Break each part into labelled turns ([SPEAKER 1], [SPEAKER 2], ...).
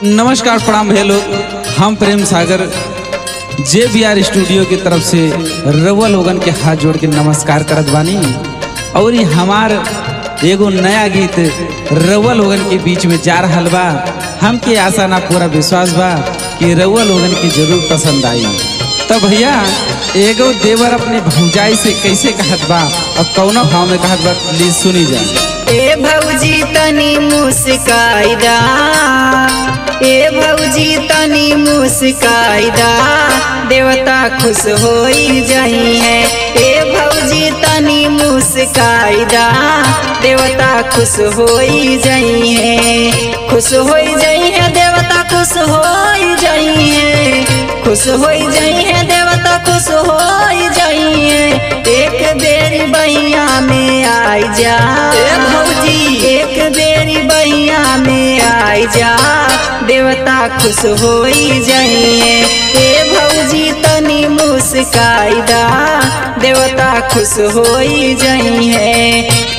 [SPEAKER 1] नमस्कार प्रणाम भैया लोग, हम प्रेम सागर JBR स्टूडियो की तरफ से रउआ लोगन के हाथ जोड़ के नमस्कार करत बानी। और ये हमार एगो नया गीत रउआ लोगन के बीच में जा रहल बा। हमके आशा ना पूरा विश्वास बा कि रउआ लोगन की जरूर पसंद आई। तो भैया एगो देवर अपने भौजाई से कैसे कहत बा और कौनो भाव में कहत बा, प्लीज सुनी जाए।
[SPEAKER 2] ए भौजी तनी मुस्काइदा, ए भौजी तनी मुस्काइदा, देवता खुश होई जाई है। ए भौजी तनी मुस्काइदा, देवता खुश होई जाई है। खुश होई जाई है देवता, खुश होई जाई है। खुश होई जाई है देवता, खुश होई जाई है। एक बेरी बहिया में आई जा भौजी, एक बेरी बहिया में आई जा, देवता खुश होई जाइए। ए भौजी तनी मुस्काइदा, देवता खुश होई जाइए।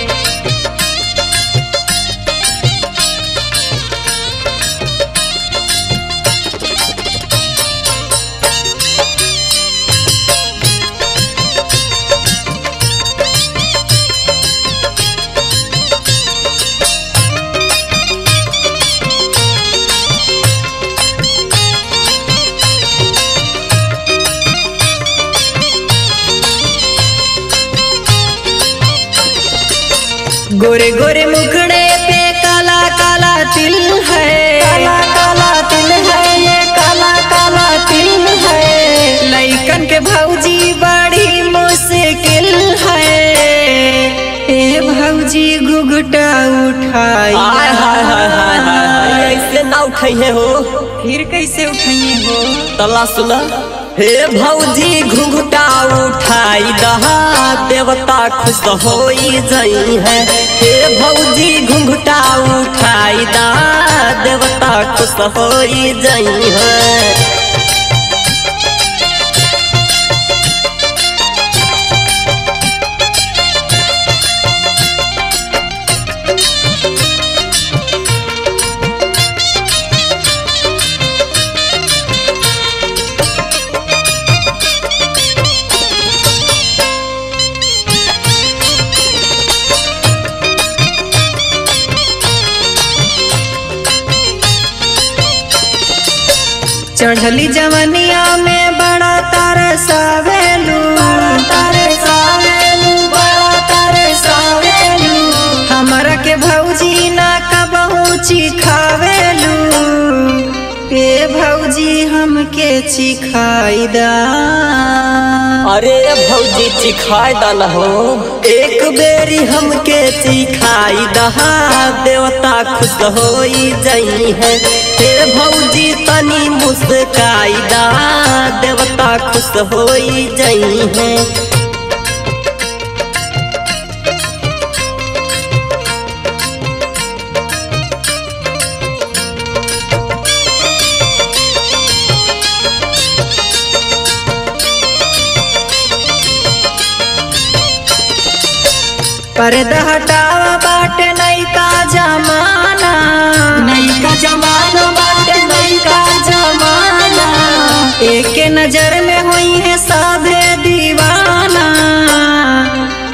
[SPEAKER 2] गोरे गोरे मुखड़े पे काला काला तिल है, काला काला तिल है, ये काला काला तिल है। लइकन के भौजी बड़ी मुश्किल है। ए भौजी घुघटा उठाई,
[SPEAKER 3] हाय हाय हाय हाय हाय, ऐसे ना उठाइए हो।
[SPEAKER 2] फिर कैसे उठाइए हो?
[SPEAKER 3] तला सुना। हे भौजी घुघटा उठाई दहा, देवता खुश होई जाई है। हे भौजी घुघटा उठाई दा, देवता खुश होई जाई है।
[SPEAKER 2] चढ़ली जवनिया में बड़ा तरसावेलू, बड़ा तरसावेलू, बड़ा तरसावेलू। हमरा के भौजी ना कबहू चिखावेलू। ए भौजी हमके चिखाई दा।
[SPEAKER 3] अरे भौजी चिखाई दा न हो, एक बेरी हमके चिखाई दहा, देवता खुश होई जाई है। हे भौजी तनी मुस्काई दा, देवता खुश होई जाई है।
[SPEAKER 2] पर्दा हटावा बाटे नैका जमाना, नैका जमाना बाटे नैका जमाना। एक नजर में हुई है साधे दीवाना।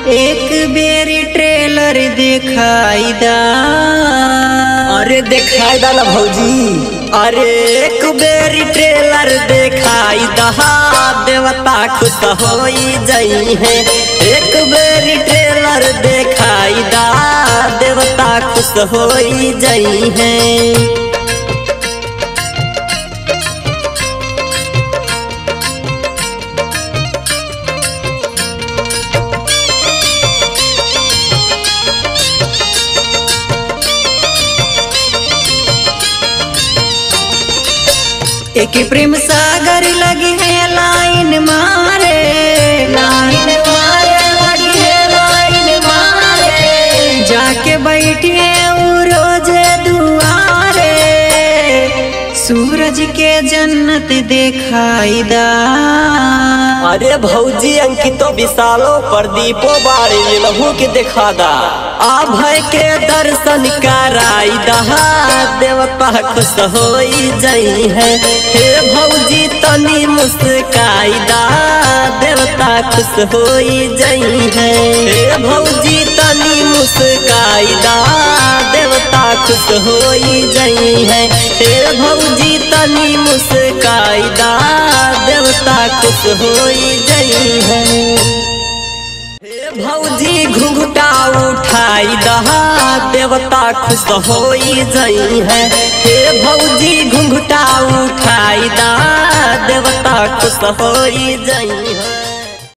[SPEAKER 2] एक बेरी ट्रेलर दिखाई दा।
[SPEAKER 3] अरे दिखाई दा ना भौजी, अरे एक बेरी ट्रेलर दिखाई दहा, देवता खुश होई जाई है। एक बेरी ट्रेलर दिखाई दा, देवता खुश होई जाई है।
[SPEAKER 2] एक प्रेम सागर लगी है लाइन मारे, लाइन मारे लगी है लाइन मारे। जाके बैठिए रोज दुआरे, सूरज के जन्नत दिखाई दा।
[SPEAKER 3] अरे भौजी अंकितो विशालो प्रदीपो बारे लहू के देखा दा। अभय के दर्शन कराई दहा देवता खुश होई जाई है। हे भौजी तनी मुस्काई दा देवता खुश होई जाई है। हे भौजी तनी मुस्काई दा देवता खुश होई जाई है। हे भौजी तनी मुस्काई दा देवता खुश होई जाई है। हे भौजी घुंघटा उठाई दहा देवता खुश होई जाई है। हे भौजी घुंघटा उठाई दा देवता खुश होई जाई है।